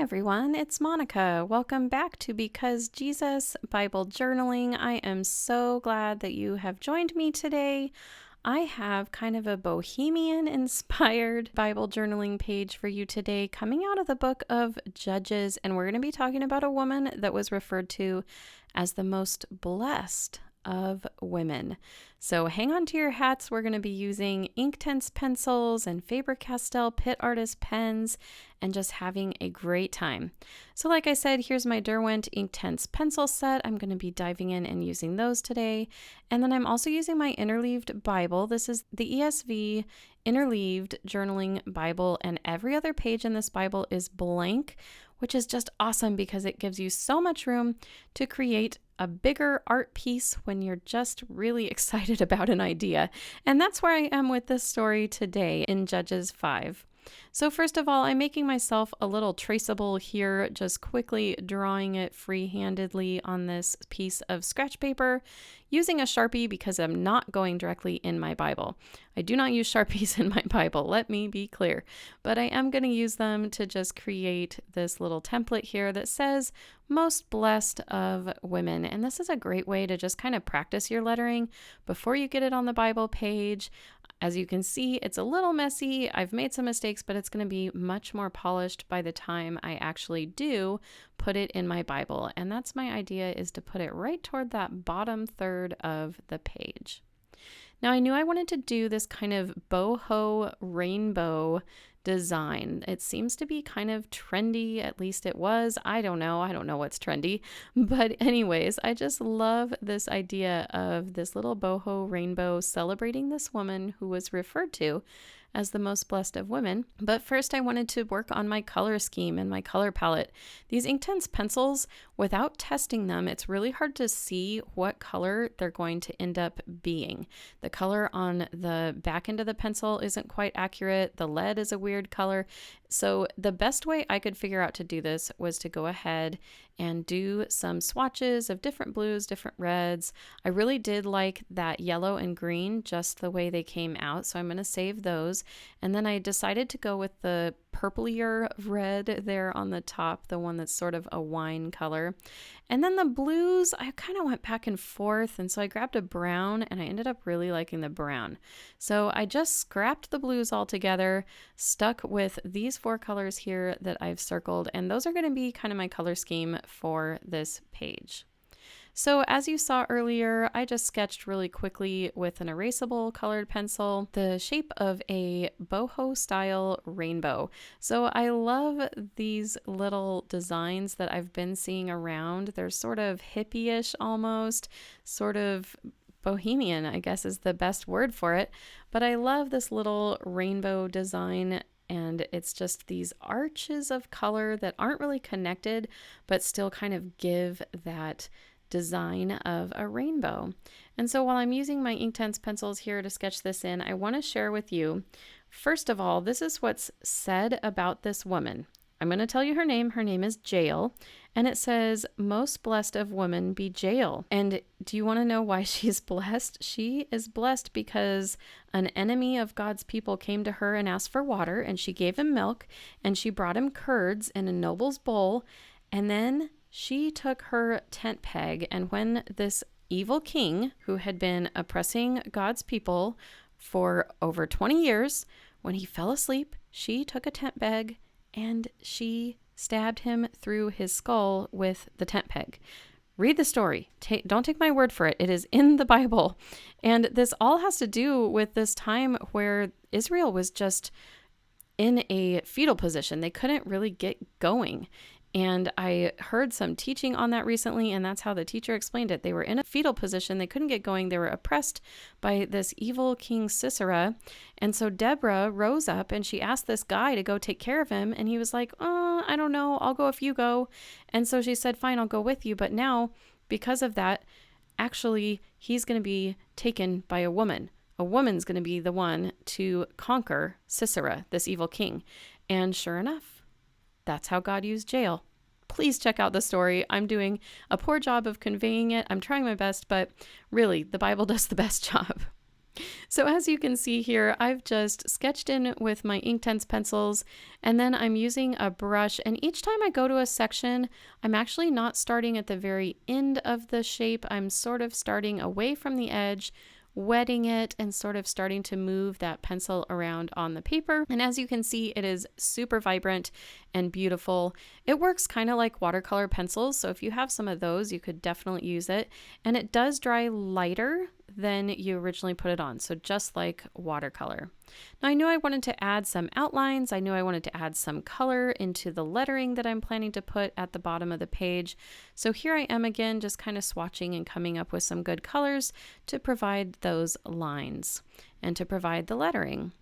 everyone, it's Monica. Welcome back to Because Jesus Bible Journaling. I am so glad that you have joined me today. I have kind of a Bohemian inspired Bible journaling page for you today, coming out of the book of Judges, and we're going to be talking about a woman that was referred to as the most blessed of women. So hang on to your hats. We're going to be using Inktense pencils and Faber-Castell Pitt Artist pens and just having a great time. So like I said, here's my Derwent Inktense pencil set. I'm going to be diving in and using those today. And then I'm also using my interleaved Bible. This is the ESV interleaved journaling Bible, and every other page in this Bible is blank, which is just awesome because it gives you so much room to create a bigger art piece when you're just really excited about an idea. And that's where I am with this story today in Judges 5. So first of all, I'm making myself a little traceable here, just quickly drawing it free-handedly on this piece of scratch paper using a Sharpie because I'm not going directly in my Bible. I do not use Sharpies in my Bible, let me be clear, but I am going to use them to just create this little template here that says most blessed of women. And this is a great way to just kind of practice your lettering before you get it on the Bible page. As you can see, it's a little messy. I've made some mistakes, but it's going to be much more polished by the time I actually do put it in my Bible. And that's my idea, is to put it right toward that bottom third of the page. Now, I knew I wanted to do this kind of boho rainbow design. It seems to be kind of trendy, at least it was. I don't know what's trendy. But anyways, I just love this idea of this little boho rainbow celebrating this woman who was referred to as the most blessed of women. But first I wanted to work on my color scheme and my color palette. These Inktense pencils, without testing them, it's really hard to see what color they're going to end up being. The color on the back end of the pencil isn't quite accurate. The lead is a weird color. So the best way I could figure out to do this was to go ahead and do some swatches of different blues, different reds. I really did like that yellow and green, just the way they came out. So I'm going to save those. And then I decided to go with the purplier red there on the top, the one that's sort of a wine color. And then the blues, I kind of went back and forth. And so I grabbed a brown and I ended up really liking the brown. So I just scrapped the blues all together, stuck with these 4 colors here that I've circled. And those are going to be kind of my color scheme for this page. So as you saw earlier, I just sketched really quickly with an erasable colored pencil the shape of a boho style rainbow. So I love these little designs that I've been seeing around. They're sort of hippie-ish almost, sort of bohemian, I guess is the best word for it. But I love this little rainbow design, and it's just these arches of color that aren't really connected, but still kind of give that design of a rainbow. And so while I'm using my Inktense pencils here to sketch this in, I want to share with you, first of all, this is what's said about this woman. I'm going to tell you her name. Her name is Jael, and it says, most blessed of women be Jael. And do you want to know why she's blessed? She is blessed because an enemy of God's people came to her and asked for water, and she gave him milk, and she brought him curds in a noble's bowl, and then she took her tent peg, and when this evil king, who had been oppressing God's people for over 20 years, when he fell asleep, she took a tent peg and she stabbed him through his skull with the tent peg. Read the story. Don't take my word for it. It is in the Bible. And this all has to do with this time where Israel was just in a fetal position. They couldn't really get going. And I heard some teaching on that recently, and that's how the teacher explained it. They were in a fetal position. They couldn't get going. They were oppressed by this evil King Sisera. And so Deborah rose up and she asked this guy to go take care of him. And he was like, I don't know. I'll go if you go. And so she said, fine, I'll go with you. But now, because of that, actually, he's going to be taken by a woman. A woman's going to be the one to conquer Sisera, this evil king. And sure enough, that's how God used Jael. Please check out the story. I'm doing a poor job of conveying it. I'm trying my best, but really, the Bible does the best job. So as you can see here, I've just sketched in with my Inktense pencils, and then I'm using a brush. And each time I go to a section, I'm actually not starting at the very end of the shape. I'm sort of starting away from the edge, wetting it, and sort of starting to move that pencil around on the paper. And as you can see, it is super vibrant and beautiful. It works kind of like watercolor pencils, so if you have some of those, you could definitely use it. And it does dry lighter than you originally put it on, so just like watercolor. Now I knew I wanted to add some outlines. I knew I wanted to add some color into the lettering that I'm planning to put at the bottom of the page. So here I am again, just kind of swatching and coming up with some good colors to provide those lines and to provide the lettering.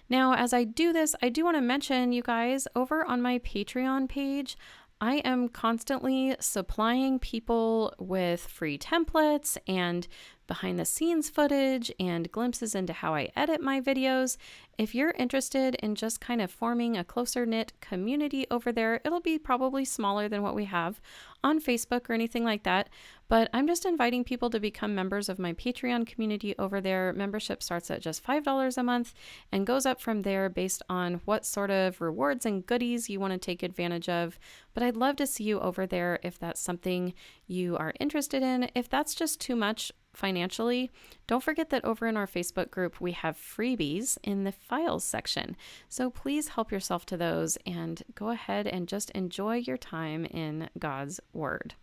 Now, as I do this, I do want to mention, you guys, over on my Patreon page, I am constantly supplying people with free templates and behind the scenes footage and glimpses into how I edit my videos. If you're interested in just kind of forming a closer knit community over there, it'll be probably smaller than what we have on Facebook or anything like that. But I'm just inviting people to become members of my Patreon community over there. Membership starts at just $5 a month and goes up from there based on what sort of rewards and goodies you want to take advantage of. But I'd love to see you over there if that's something you are interested in. If that's just too much financially, don't forget that over in our Facebook group, we have freebies in the files section. So please help yourself to those and go ahead and just enjoy your time in God's Word.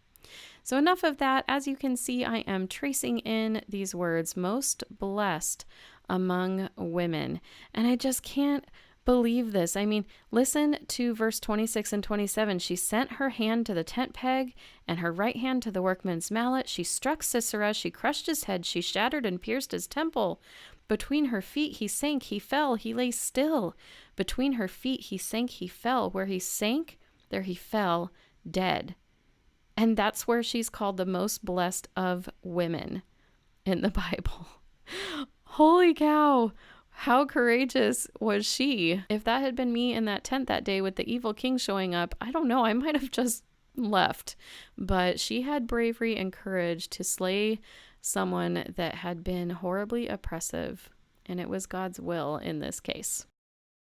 So enough of that. As you can see, I am tracing in these words, most blessed among women. And I just can't believe this. I mean, listen to verse 26 and 27. She sent her hand to the tent peg and her right hand to the workman's mallet. She struck Sisera. She crushed his head. She shattered and pierced his temple. Between her feet he sank, he fell, he lay still. Between her feet he sank, he fell. Where he sank, there he fell, dead. And that's where she's called the most blessed of women in the Bible. Holy cow. How courageous was she? If that had been me in that tent that day with the evil king showing up, I don't know, I might have just left. But she had bravery and courage to slay someone that had been horribly oppressive, and it was God's will in this case.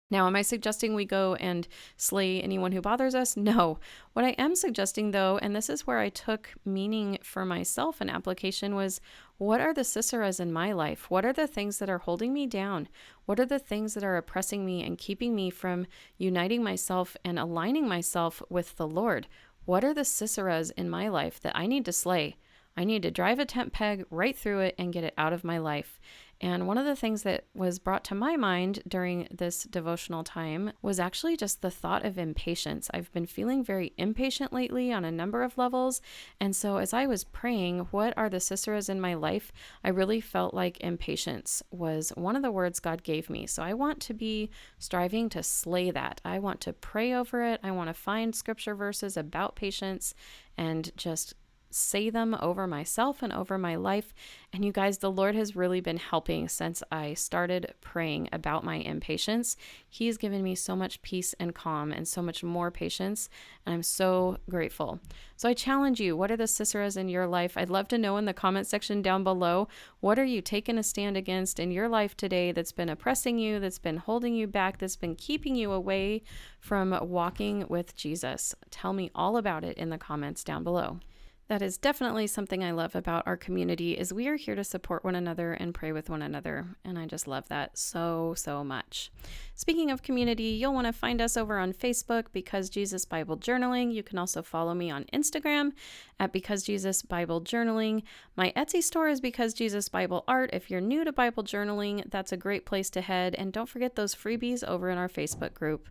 Now, am I suggesting we go and slay anyone who bothers us? No. What I am suggesting, though, and this is where I took meaning for myself and application, was what are the Siseras in my life? What are the things that are holding me down? What are the things that are oppressing me and keeping me from uniting myself and aligning myself with the Lord? What are the Siseras in my life that I need to slay? I need to drive a tent peg right through it and get it out of my life. And one of the things that was brought to my mind during this devotional time was actually just the thought of impatience. I've been feeling very impatient lately on a number of levels. And so as I was praying, what are the Siseras in my life? I really felt like impatience was one of the words God gave me. So I want to be striving to slay that. I want to pray over it. I want to find scripture verses about patience and just say them over myself and over my life. And you guys, the Lord has really been helping since I started praying about my impatience. He's given me so much peace and calm and so much more patience, and I'm so grateful. So I challenge you, what are the Siseras in your life? I'd love to know in the comment section down below, what are you taking a stand against in your life today that's been oppressing you, that's been holding you back, that's been keeping you away from walking with Jesus? Tell me all about it in the comments down below. That is definitely something I love about our community, is we are here to support one another and pray with one another. And I just love that so, so much. Speaking of community, you'll want to find us over on Facebook, Because Jesus Bible Journaling. You can also follow me on Instagram at Because Jesus Bible Journaling. My Etsy store is Because Jesus Bible Art. If you're new to Bible journaling, that's a great place to head. And don't forget those freebies over in our Facebook group.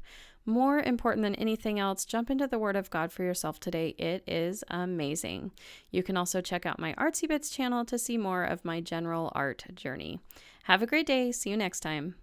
More important than anything else, jump into the Word of God for yourself today. It is amazing. You can also check out my Artsy Bits channel to see more of my general art journey. Have a great day. See you next time.